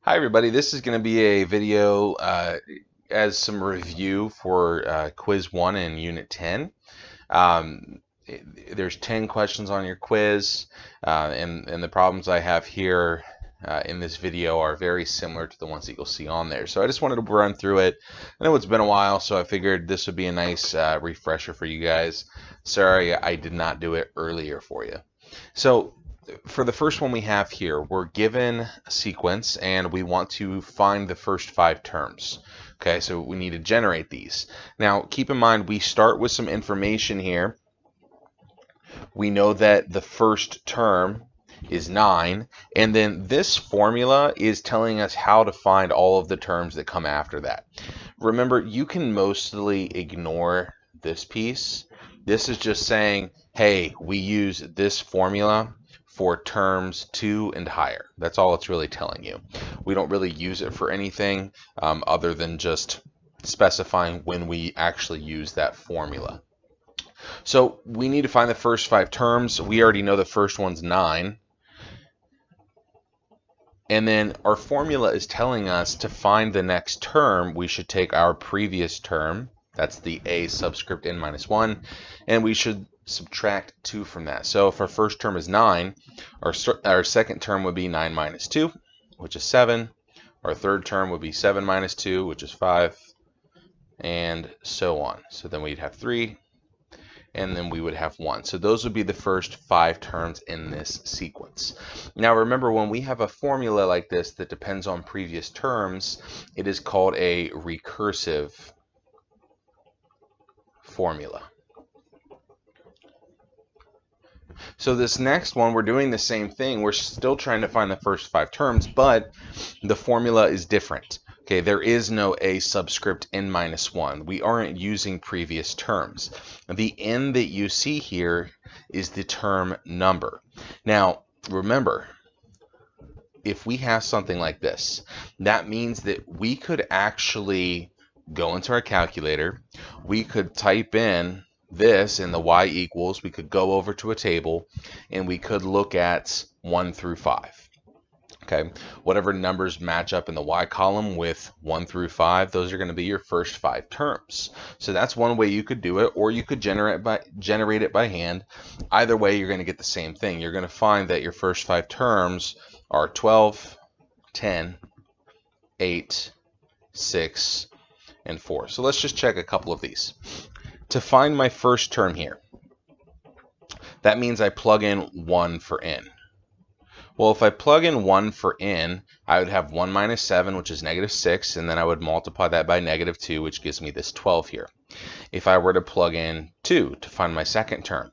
Hi everybody, this is going to be a video as some review for quiz 1 in unit 10. Um, there's 10 questions on your quiz, and the problems I have here in this video are very similar to the ones that you'll see on there. So I just wanted to run through it. I know it's been a while, so I figured this would be a nice refresher for you guys. Sorry I did not do it earlier for you. So for the first one we have here, we're given a sequence and we want to find the first 5 terms. Okay, so we need to generate these. Now, keep in mind, we start with some information here. We know that the first term is 9, and then this formula is telling us how to find all of the terms that come after that. Remember, you can mostly ignore this piece. This is just saying, hey, we use this formula for terms 2 and higher. That's all it's really telling you. We don't really use it for anything other than just specifying when we actually use that formula. So we need to find the first 5 terms. We already know the first one's 9. And then our formula is telling us to find the next term, we should take our previous term, that's the a subscript n minus 1, and we should subtract 2 from that. So if our first term is 9, our second term would be 9 minus 2, which is 7. Our third term would be 7 minus 2, which is 5, and so on. So then we'd have 3, and then we would have 1. So those would be the first 5 terms in this sequence. Now remember, when we have a formula like this that depends on previous terms, it is called a recursive formula. So this next one, we're doing the same thing. We're still trying to find the first 5 terms, but the formula is different. Okay, there is no a subscript n minus 1. We aren't using previous terms. The n that you see here is the term number. Now, remember, if we have something like this, that means that we could actually go into our calculator, we could type in this in the y equals, we could go over to a table, and we could look at 1 through 5. Okay, whatever numbers match up in the y column with 1 through 5, those are going to be your first 5 terms. So that's one way you could do it, or you could generate it by hand. Either way, you're going to get the same thing. You're going to find that your first 5 terms are 12, 10, 8, 6, and 4. So let's just check a couple of these. To find my first term here, that means I plug in 1 for n. Well, if I plug in 1 for n, I would have 1 minus 7, which is negative 6, and then I would multiply that by negative 2, which gives me this 12 here. If I were to plug in 2 to find my second term,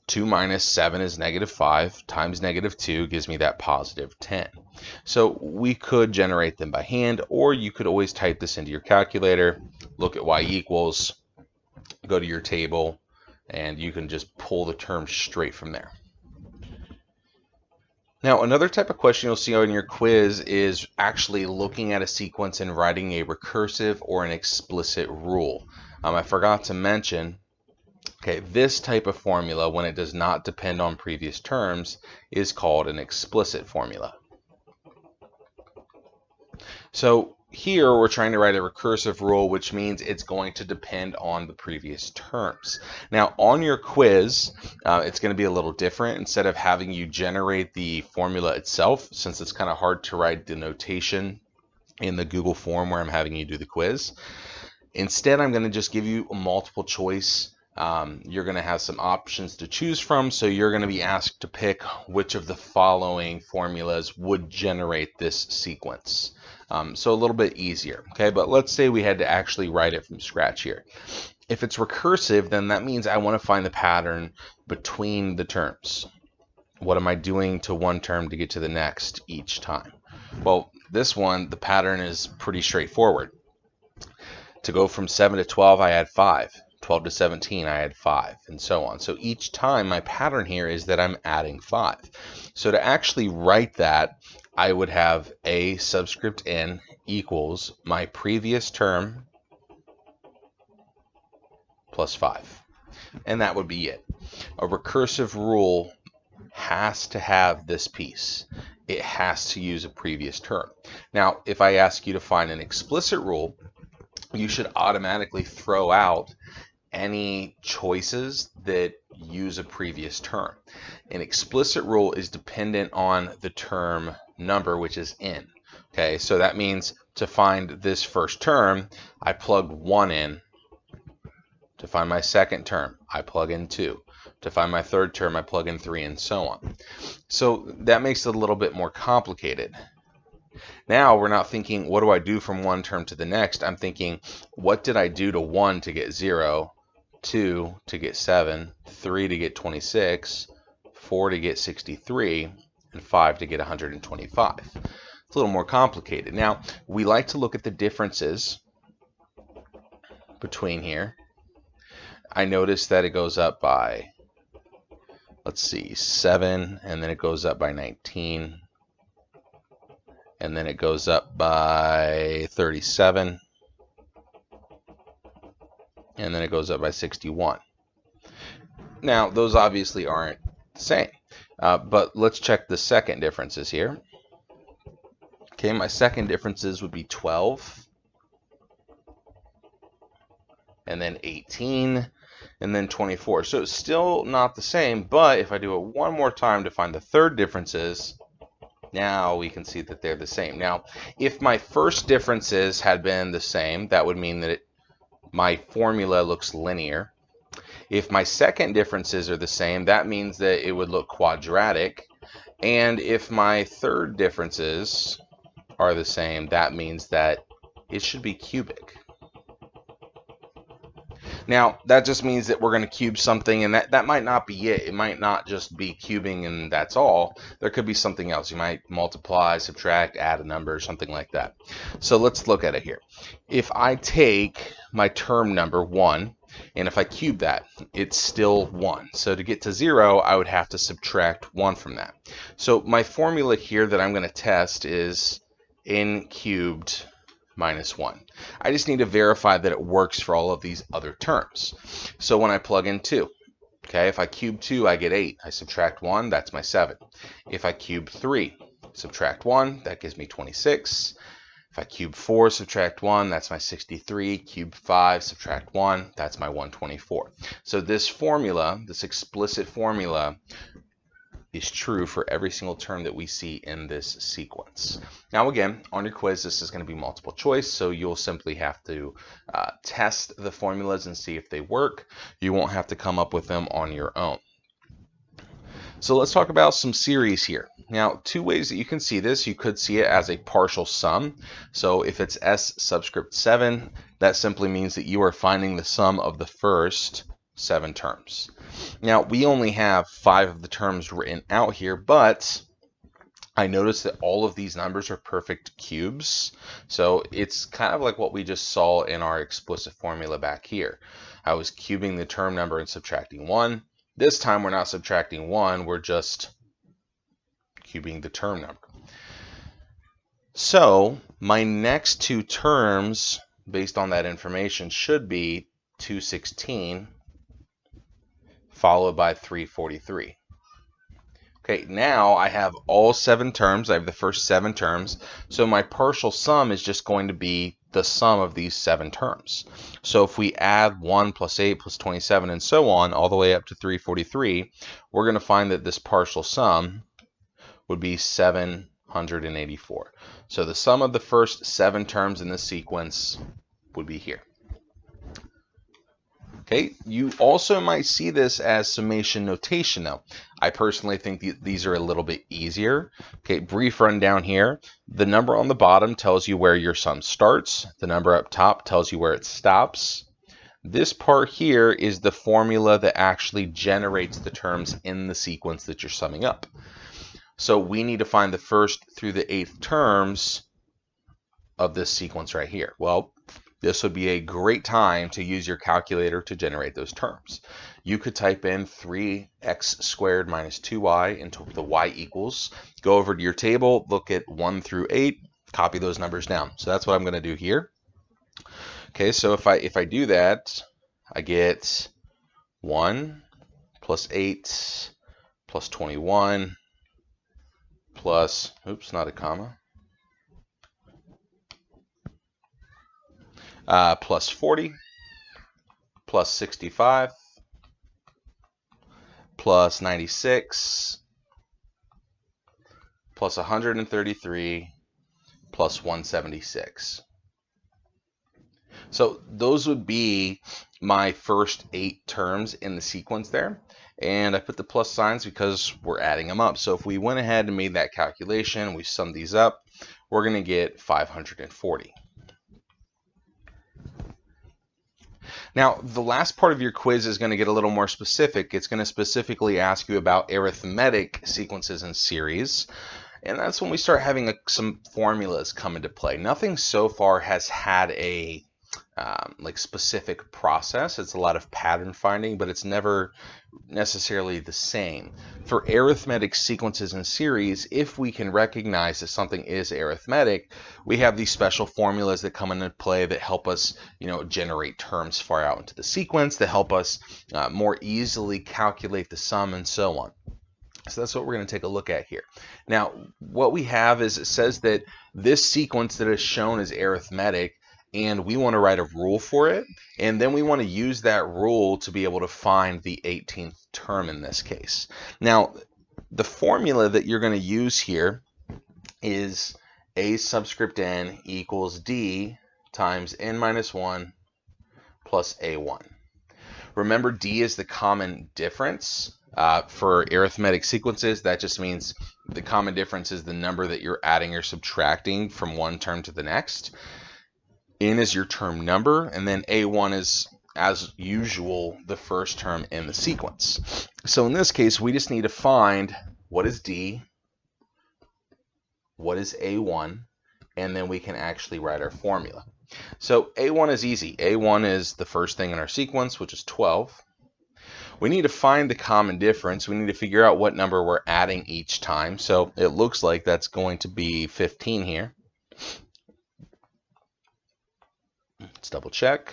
2 minus 7 is negative 5, times negative 2 gives me that positive 10. So we could generate them by hand, or you could always type this into your calculator, look at y equals, go to your table, and you can just pull the terms straight from there. Now, another type of question you'll see on your quiz is actually looking at a sequence and writing a recursive or an explicit rule. I forgot to mention, okay, this type of formula, when it does not depend on previous terms, is called an explicit formula. So here we're trying to write a recursive rule, which means it's going to depend on the previous terms. Now on your quiz, it's going to be a little different. Instead of having you generate the formula itself, since it's kind of hard to write the notation in the Google form where I'm having you do the quiz, instead I'm going to just give you a multiple choice. You're going to have some options to choose from, so you're going to be asked to pick which of the following formulas would generate this sequence. So a little bit easier, okay? But let's say we had to actually write it from scratch here. If it's recursive, then that means I want to find the pattern between the terms. What am I doing to one term to get to the next each time? Well, this one, the pattern is pretty straightforward. To go from 7 to 12, I add 5. 12 to 17, I add 5, and so on. So each time, my pattern here is that I'm adding 5. So to actually write that, I would have a subscript n equals my previous term plus 5. And that would be it. A recursive rule has to have this piece. it has to use a previous term. Now, if I ask you to find an explicit rule, you should automatically throw out any choices that use a previous term. An explicit rule is dependent on the term number, which is n. Okay, so that means to find this first term, I plug 1 in. To find my second term, I plug in 2. To find my third term, I plug in 3, and so on. So that makes it a little bit more complicated. Now we're not thinking, what do I do from one term to the next? I'm thinking, what did I do to 1 to get 0, 2 to get 7, 3 to get 26, 4 to get 63, and 5 to get 125. It's a little more complicated. Now, we like to look at the differences between here. I notice that it goes up by, let's see, 7, and then it goes up by 19, and then it goes up by 37, and then it goes up by 61. Now, those obviously aren't the same, but let's check the second differences here. Okay, my second differences would be 12, and then 18, and then 24. So it's still not the same, but if I do it one more time to find the third differences, now we can see that they're the same. Now, if my first differences had been the same, that would mean that my formula looks linear. If my second differences are the same, that means that it would look quadratic. And if my third differences are the same, that means that it should be cubic. Now, that just means that we're going to cube something, and that might not be it. It might not just be cubing and that's all. There could be something else. You might multiply, subtract, add a number, something like that. So let's look at it here. If I take my term number 1, and if I cube that, it's still 1. So to get to 0, I would have to subtract 1 from that. So my formula here that I'm going to test is n cubed minus 1. I just need to verify that it works for all of these other terms. So when I plug in 2, okay, if I cube 2, I get 8. I subtract 1, that's my 7. If I cube 3, subtract 1, that gives me 26. If I cube 4, subtract 1, that's my 63. Cube 5, subtract 1, that's my 124. So this formula, this explicit formula, is true for every single term that we see in this sequence. Now again, on your quiz, this is going to be multiple choice, so you'll simply have to test the formulas and see if they work. You won't have to come up with them on your own. So let's talk about some series here. Now, two ways that you can see this. You could see it as a partial sum. So if it's S subscript 7, that simply means that you are finding the sum of the first 7 terms. Now, we only have 5 of the terms written out here, but I notice that all of these numbers are perfect cubes. So it's kind of like what we just saw in our explicit formula back here. I was cubing the term number and subtracting 1. This time we're not subtracting 1, we're just cubing the term number. So my next 2 terms, based on that information, should be 216 followed by 343. Okay, now I have all 7 terms. I have the first 7 terms. So my partial sum is just going to be the sum of these 7 terms. So if we add 1 plus 8 plus 27 and so on, all the way up to 343, we're going to find that this partial sum would be 784. So the sum of the first 7 terms in this sequence would be here. Okay, you also might see this as summation notation though. I personally think these are a little bit easier. Okay, brief rundown here. The number on the bottom tells you where your sum starts. The number up top tells you where it stops. This part here is the formula that actually generates the terms in the sequence that you're summing up. So we need to find the first through the 8th terms of this sequence right here. Well, this would be a great time to use your calculator to generate those terms. You could type in 3x squared minus 2y into the y equals. Go over to your table, look at 1 through 8, copy those numbers down. So that's what I'm going to do here. Okay, so if I do that, I get 1 plus 8 plus 21 plus, oops, not a comma, plus 40, plus 65, plus 96, plus 133, plus 176. So those would be my first 8 terms in the sequence there. And I put the plus signs because we're adding them up. So if we went ahead and made that calculation, we summed these up, we're going to get 540. Now, the last part of your quiz is going to get a little more specific. It's going to specifically ask you about arithmetic sequences and series. And that's when we start having some formulas come into play. Nothing so far has had a like specific process. It's a lot of pattern finding, but it's never necessarily the same. For arithmetic sequences and series, if we can recognize that something is arithmetic, we have these special formulas that come into play that help us, generate terms far out into the sequence, that help us more easily calculate the sum and so on. So that's what we're going to take a look at here. Now, what we have is it says that this sequence that is shown is arithmetic, and we want to write a rule for it, and then we want to use that rule to be able to find the 18th term in this case. Now, the formula that you're going to use here is a subscript n equals d times n minus 1 plus a1. Remember, d is the common difference. For arithmetic sequences, that just means the common difference is the number that you're adding or subtracting from one term to the next. N is your term number, and then A1 is, as usual, the first term in the sequence. So in this case, we just need to find what is D, what is A1, and then we can actually write our formula. So A1 is easy. A1 is the first thing in our sequence, which is 12. We need to find the common difference. We need to figure out what number we're adding each time. So it looks like that's going to be 15 here. Let's double check.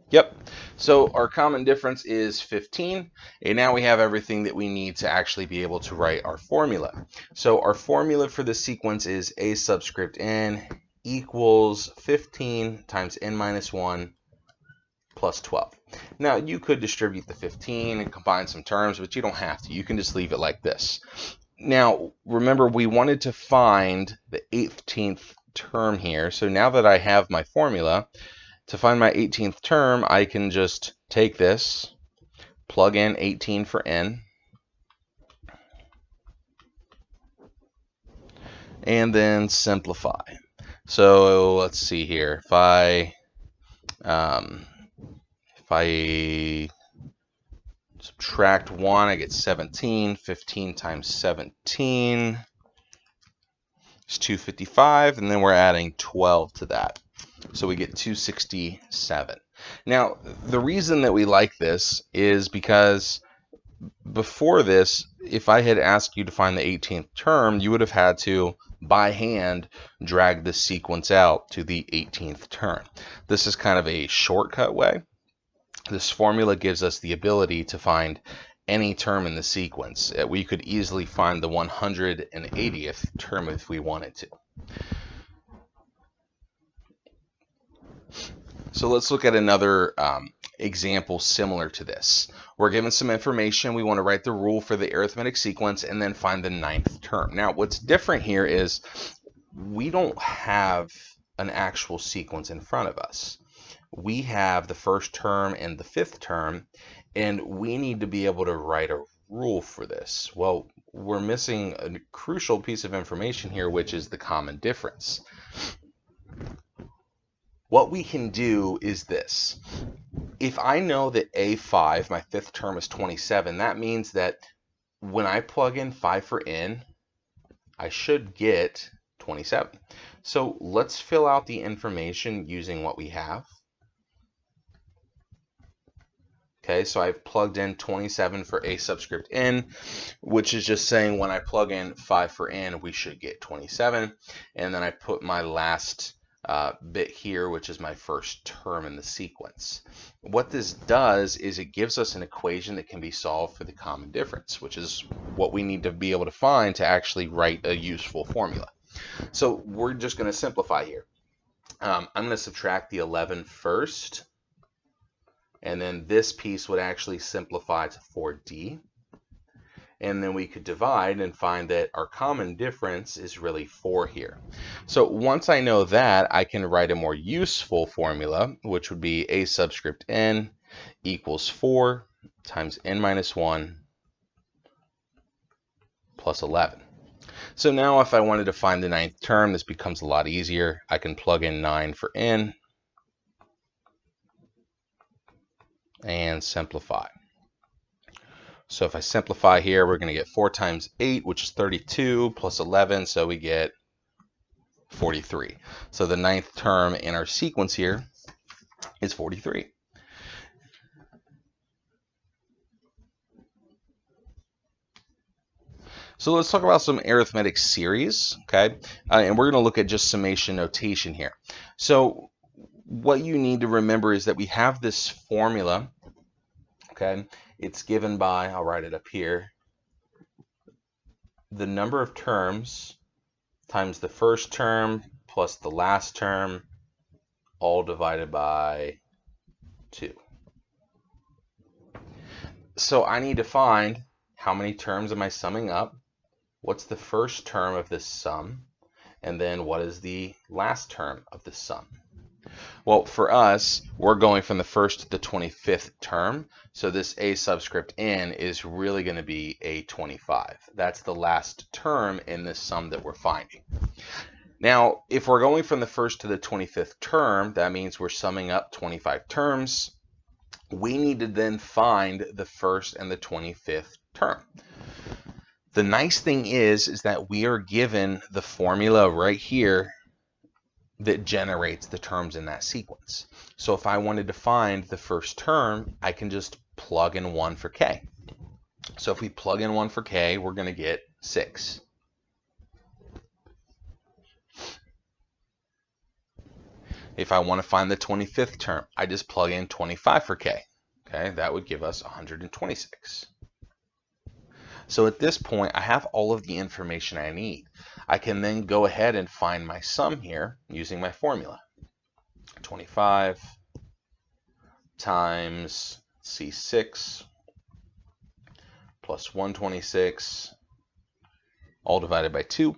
Yep. So our common difference is 15, and now we have everything that we need to actually be able to write our formula. So our formula for this sequence is a subscript n equals 15 times n minus 1 plus 12. Now you could distribute the 15 and combine some terms, but you don't have to. You can just leave it like this. Now remember, we wanted to find the 18th term here. So now that I have my formula, to find my 18th term, I can just take this, plug in 18 for n, and then simplify. So let's see here. If I subtract 1, I get 17. 15 times 17 is 255, and then we're adding 12 to that. So we get 267. Now, the reason that we like this is because before this, if I had asked you to find the 18th term, you would have had to, by hand, drag the sequence out to the 18th term. This is kind of a shortcut way. This formula gives us the ability to find any term in the sequence. We could easily find the 180th term if we wanted to. So let's look at another example similar to this. We're given some information. We want to write the rule for the arithmetic sequence and then find the 9th term. Now, what's different here is we don't have an actual sequence in front of us. We have the first term and the 5th term, and we need to be able to write a rule for this. Well, we're missing a crucial piece of information here, which is the common difference. What we can do is this. If I know that A5, my 5th term, is 27, that means that when I plug in 5 for n, I should get 27. So let's fill out the information using what we have. Okay, so I've plugged in 27 for a subscript n, which is just saying when I plug in 5 for n, we should get 27. And then I put my last bit here, which is my first term in the sequence. What this does is it gives us an equation that can be solved for the common difference, which is what we need to be able to find to actually write a useful formula. So we're just going to simplify here. I'm going to subtract the 11 first, and then this piece would actually simplify to 4d. And then we could divide and find that our common difference is really 4 here. So once I know that, I can write a more useful formula, which would be a subscript n equals 4 times n minus 1 plus 11. So now if I wanted to find the ninth term, this becomes a lot easier. I can plug in 9 for n and simplify. So if I simplify here, we're going to get 4 times 8, which is 32, plus 11, so we get 43. So the ninth term in our sequence here is 43. So let's talk about some arithmetic series, okay? And we're going to look at just summation notation here. So what you need to remember is that we have this formula, okay? It's given by, I'll write it up here, the number of terms times the first term plus the last term, all divided by 2. So I need to find how many terms am I summing up, what's the first term of this sum, and then what is the last term of the sum. Well, for us, we're going from the first to the 25th term, so this a subscript n is really going to be a 25. That's the last term in this sum that we're finding. Now, if we're going from the first to the 25th term, that means we're summing up 25 terms. We need to then find the first and the 25th term. The nice thing is that we are given the formula right here that generates the terms in that sequence. So if I wanted to find the first term, I can just plug in 1 for k. So if we plug in 1 for k, we're going to get 6. If I want to find the 25th term, I just plug in 25 for k. Okay, that would give us 126. So at this point, I have all of the information I need. I can then go ahead and find my sum here using my formula. 25 times C6 plus 126, all divided by 2.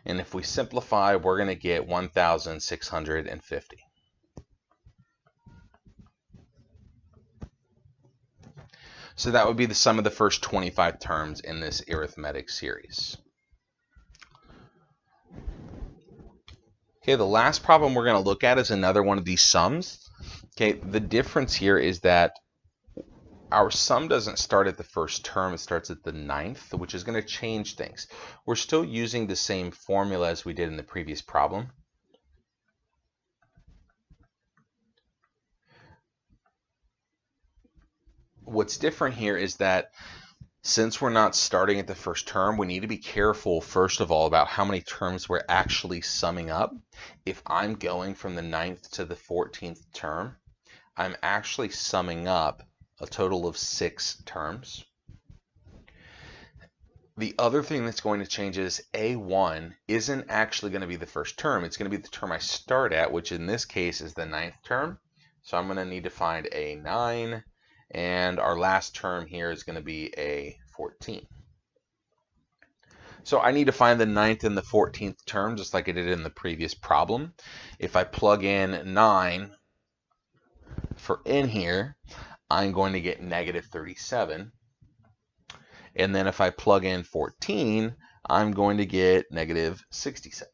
And if we simplify, we're going to get 1,650. So that would be the sum of the first 25 terms in this arithmetic series. Okay, the last problem we're going to look at is another one of these sums. Okay, the difference here is that our sum doesn't start at the first term, it starts at the 9th, which is going to change things. We're still using the same formula as we did in the previous problem. What's different here is that since we're not starting at the first term, we need to be careful, first of all, about how many terms we're actually summing up. If I'm going from the 9th to the 14th term, I'm actually summing up a total of 6 terms. The other thing that's going to change is A1 isn't actually going to be the first term. It's going to be the term I start at, which in this case is the 9th term. So I'm going to need to find A9. And our last term here is going to be a 14. So I need to find the 9th and the 14th term, just like I did in the previous problem. If I plug in 9 for n here, I'm going to get negative 37. And then if I plug in 14, I'm going to get negative 67.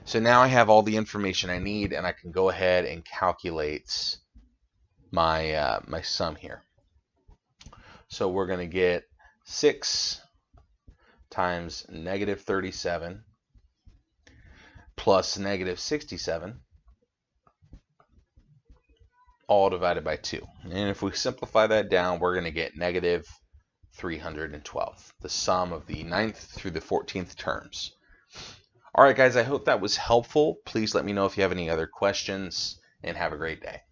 So now I have all the information I need, and I can go ahead and calculate my my sum here. So we're going to get 6 times negative 37 plus negative 67, all divided by 2. And if we simplify that down, we're going to get negative 312, the sum of the 9th through the 14th terms. All right, guys, I hope that was helpful. Please let me know if you have any other questions, and have a great day.